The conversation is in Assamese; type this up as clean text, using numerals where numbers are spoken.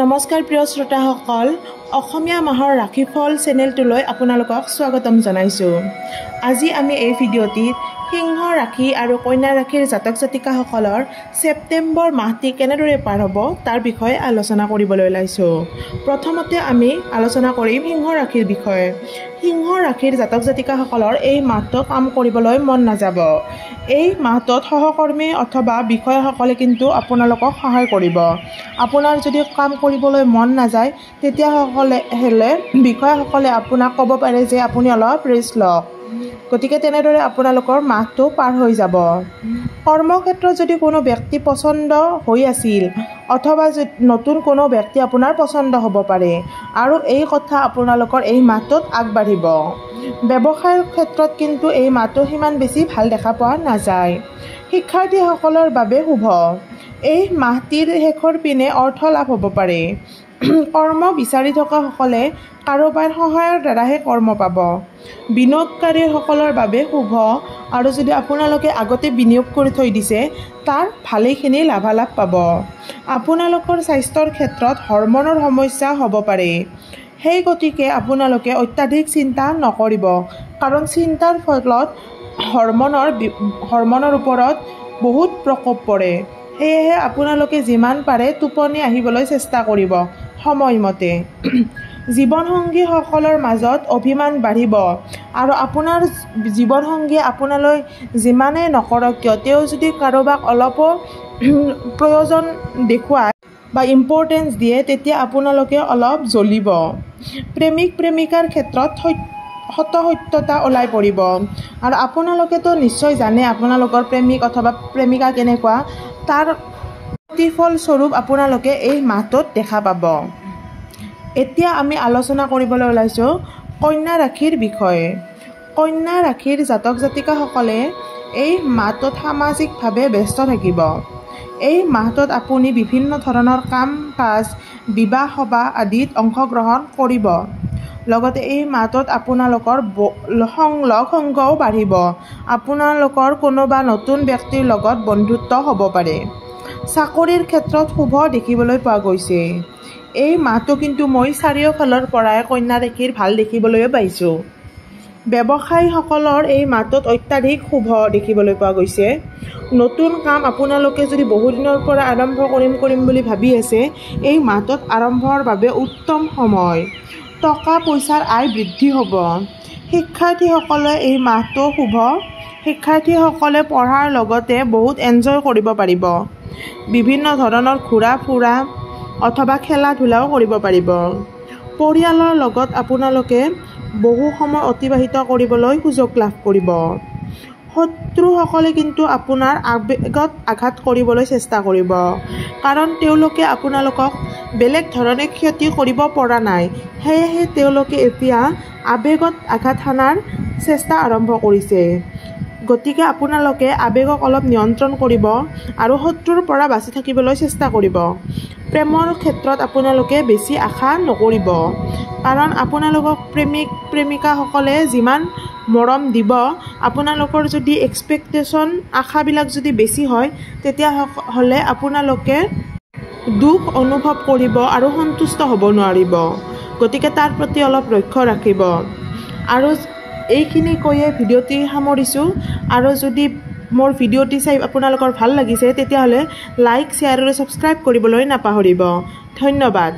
নমস্কাৰ প্ৰিয় শ্ৰোতাসকল, অসমীয়া মাহৰ ৰাশিফল চেনেলটোলৈ আপোনালোকক স্বাগতম জনাইছোঁ। আজি আমি এই ভিডিঅ'টিত সিংহ ৰাশি আৰু কন্যা ৰাশিৰ জাতক জাতিকাসকলৰ ছেপ্টেম্বৰ মাহটি কেনেদৰে পাৰ হ'ব তাৰ বিষয়ে আলোচনা কৰিবলৈ ওলাইছোঁ। প্ৰথমতে আমি আলোচনা কৰিম সিংহ ৰাশিৰ বিষয়ে। সিংহ ৰাশিৰ জাতক জাতিকাসকলৰ এই মাহটোত কাম কৰিবলৈ মন নাযাব। এই মাহটোত সহকৰ্মী অথবা বিষয়াসকলে কিন্তু আপোনালোকক সহায় কৰিব। আপোনাৰ যদি কাম কৰিবলৈ মন নাযায় তেতিয়াহ'লে বিষয়াসকলে আপোনাক ক'ব পাৰে যে আপুনি অলপ ৰেষ্ট লওক। গতিকে তেনেদৰে আপোনালোকৰ মাহটো পাৰ হৈ যাব। কৰ্মক্ষেত্ৰত যদি কোনো ব্যক্তি পচন্দ হৈ আছিল অথবা নতুন কোনো ব্যক্তি আপোনাৰ পচন্দ হ'ব পাৰে আৰু এই কথা আপোনালোকৰ এই মাহটোত আগবাঢ়িব। ব্যৱসায়ৰ ক্ষেত্ৰত কিন্তু এই মাহটো সিমান বেছি ভাল দেখা পোৱা নাযায়। শিক্ষাৰ্থীসকলৰ বাবে শুভ। এই মাহটিৰ শেষৰ পিনে অৰ্থ লাভ হ'ব পাৰে। কৰ্ম বিচাৰি থকাসকলে কাৰোবাৰ সহায়ৰ দ্বাৰাহে কৰ্ম পাব। বিনিয়োগকাৰীসকলৰ বাবে শুভ আৰু যদি আপোনালোকে আগতে বিনিয়োগ কৰি থৈ দিছে তাৰ ভালেখিনি লাভালাভ পাব। আপোনালোকৰ স্বাস্থ্যৰ ক্ষেত্ৰত হৰমনৰ সমস্যা হ'ব পাৰে। সেই গতিকে আপোনালোকে অত্যাধিক চিন্তা নকৰিব, কাৰণ চিন্তাৰ ফলত হৰমনৰ ওপৰত বহুত প্ৰকোপ পৰে। সেয়েহে আপোনালোকে যিমান পাৰে টোপনি আহিবলৈ চেষ্টা কৰিব সময়মতে। জীৱনসংগীসকলৰ মাজত অভিমান বাঢ়িব আৰু আপোনাৰ জীৱনসংগীয়ে আপোনালৈ যিমানেই নকৰক কিয় তেওঁ যদি কাৰোবাক অলপো প্ৰয়োজন দেখুৱায় বা ইম্পৰ্টেঞ্চ দিয়ে তেতিয়া আপোনালোকে অলপ জ্বলিব। প্ৰেমিক প্ৰেমিকাৰ ক্ষেত্ৰত সত্যতা ওলাই পৰিব আৰু আপোনালোকেতো নিশ্চয় জানে আপোনালোকৰ প্ৰেমিক অথবা প্ৰেমিকা কেনেকুৱা, তাৰ প্ৰতিফলস্বৰূপ আপোনালোকে এই মাহটোত দেখা পাব। এতিয়া আমি আলোচনা কৰিবলৈ ওলাইছোঁ কন্যা ৰাশিৰ বিষয়ে। কন্যা ৰাশিৰ জাতক জাতিকাসকলে এই মাহটোত সামাজিকভাৱে ব্যস্ত থাকিব। এই মাহটোত আপুনি বিভিন্ন ধৰণৰ কাম কাজ, বিবাহ সবাহ আদিত অংশগ্ৰহণ কৰিব। লগতে এই মাহটোত আপোনালোকৰ লগ সংগও বাঢ়িব। আপোনালোকৰ কোনোবা নতুন ব্যক্তিৰ লগত বন্ধুত্ব হ'ব পাৰে। চাকৰিৰ ক্ষেত্ৰত শুভ দেখিবলৈ পোৱা গৈছে। এই মাহটো কিন্তু মই চাৰিওফালৰ পৰাই কন্যা ৰাশিৰ ভাল দেখিবলৈ পাইছোঁ। ব্যৱসায়ীসকলৰ এই মাহটোত অত্যাধিক শুভ দেখিবলৈ পোৱা গৈছে। নতুন কাম আপোনালোকে যদি বহুদিনৰ পৰা আৰম্ভ কৰিম বুলি ভাবি আছে, এই মাহটোত আৰম্ভৰ বাবে উত্তম সময়। টকা পইচাৰ আয় বৃদ্ধি হ'ব। শিক্ষাৰ্থীসকলে এই মাহটো শুভ। শিক্ষাৰ্থীসকলে পঢ়াৰ লগতে বহুত এনজয় কৰিব পাৰিব। বিভিন্ন ধৰণৰ ঘূৰা ফুৰা অথবা খেলা ধূলাও কৰিব পাৰিব। পৰিয়ালৰ লগত আপোনালোকে বহু সময় অতিবাহিত কৰিবলৈ সুযোগ লাভ কৰিব। শত্ৰুসকলে কিন্তু আপোনাৰ আৱেগত আঘাত কৰিবলৈ চেষ্টা কৰিব, কাৰণ তেওঁলোকে আপোনালোকক বেলেগ ধৰণে ক্ষতি কৰিব পৰা নাই। সেয়েহে তেওঁলোকে এতিয়া আৱেগত আঘাত হানাৰ চেষ্টা আৰম্ভ কৰিছে। গতিকে আপোনালোকে আৱেগক অলপ নিয়ন্ত্ৰণ কৰিব আৰু শত্ৰুৰ পৰা বাচি থাকিবলৈ চেষ্টা কৰিব। প্ৰেমৰ ক্ষেত্ৰত আপোনালোকে বেছি আশা নকৰিব, কাৰণ আপোনালোকক প্ৰেমিক প্ৰেমিকাসকলে যিমান মৰম দিব, আপোনালোকৰ যদি এক্সপেক্টেশ্যন আশাবিলাক যদি বেছি হয় তেতিয়াহ'লে আপোনালোকে দুখ অনুভৱ কৰিব আৰু সন্তুষ্ট হ'ব নোৱাৰিব। গতিকে তাৰ প্ৰতি অলপ লক্ষ্য ৰাখিব। আৰু এইখিনি কৈয়ে ভিডিঅ'টি সামৰিছোঁ। আৰু যদি মোৰ ভিডিঅ'টি চাই আপোনালোকৰ ভাল লাগিছে তেতিয়াহ'লে লাইক, শ্বেয়াৰ আৰু ছাবস্ক্ৰাইব কৰিবলৈ নাপাহৰিব। ধন্যবাদ।